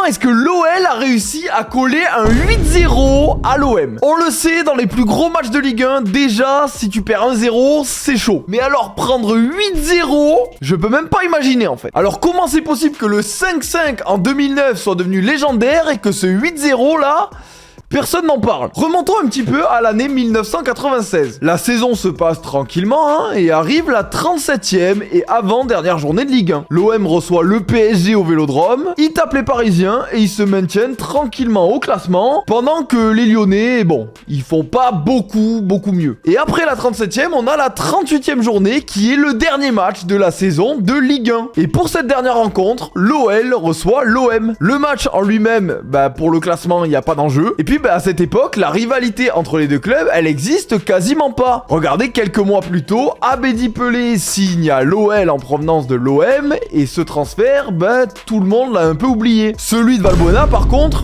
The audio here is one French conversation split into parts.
est-ce que l'OL a réussi à coller un 8-0 à l'OM? On le sait, dans les plus gros matchs de Ligue 1, déjà, si tu perds 1-0, c'est chaud. Mais alors prendre 8-0, je peux même pas imaginer en fait. Alors comment c'est possible que le 5-5 en 2009 soit devenu légendaire et que ce 8-0 là... personne n'en parle. Remontons un petit peu à l'année 1996. La saison se passe tranquillement et arrive la 37e et avant-dernière journée de Ligue 1. L'OM reçoit le PSG au Vélodrome, ils tapent les Parisiens et ils se maintiennent tranquillement au classement pendant que les Lyonnais, bon, ils font pas beaucoup mieux. Et après la 37e, on a la 38e journée qui est le dernier match de la saison de Ligue 1. Et pour cette dernière rencontre, l'OL reçoit l'OM. Le match en lui-même, pour le classement, il n'y a pas d'enjeu. Et puis à cette époque, la rivalité entre les deux clubs, elle existe quasiment pas. Regardez, quelques mois plus tôt, Abedi Pelé signe à l'OL en provenance de l'OM, et ce transfert, tout le monde l'a un peu oublié. Celui de Valbuena, par contre...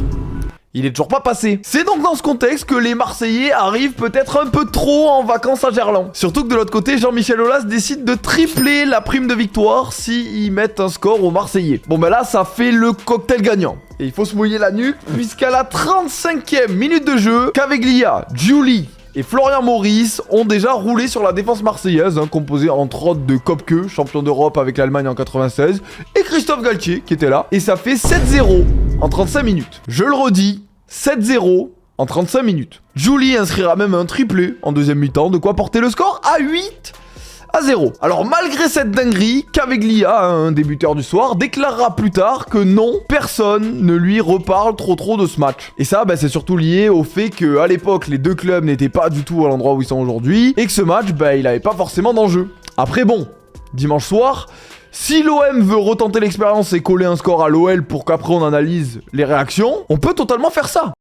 il est toujours pas passé. C'est donc dans ce contexte que les Marseillais arrivent peut-être un peu trop en vacances à Gerland. Surtout que de l'autre côté, Jean-Michel Aulas décide de tripler la prime de victoire s'ils mettent un score aux Marseillais. Bon là, ça fait le cocktail gagnant. Et il faut se mouiller la nuque, puisqu'à la 35e minute de jeu, Caveglia, Giuli et Florian Maurice ont déjà roulé sur la défense marseillaise, composée entre autres de Kopke, champion d'Europe avec l'Allemagne en 96, et Christophe Galtier qui était là. Et ça fait 7-0 en 35 minutes. Je le redis, 7-0 en 35 minutes. Giuli inscrira même un triplé en deuxième mi-temps, de quoi porter le score à 8-0. Alors malgré cette dinguerie, Caveglia, un débuteur du soir, déclarera plus tard que non, personne ne lui reparle trop de ce match. Et ça, c'est surtout lié au fait qu'à l'époque, les deux clubs n'étaient pas du tout à l'endroit où ils sont aujourd'hui, et que ce match, il avait pas forcément d'enjeu. Après bon, dimanche soir, si l'OM veut retenter l'expérience et coller un score à l'OL pour qu'après on analyse les réactions, on peut totalement faire ça.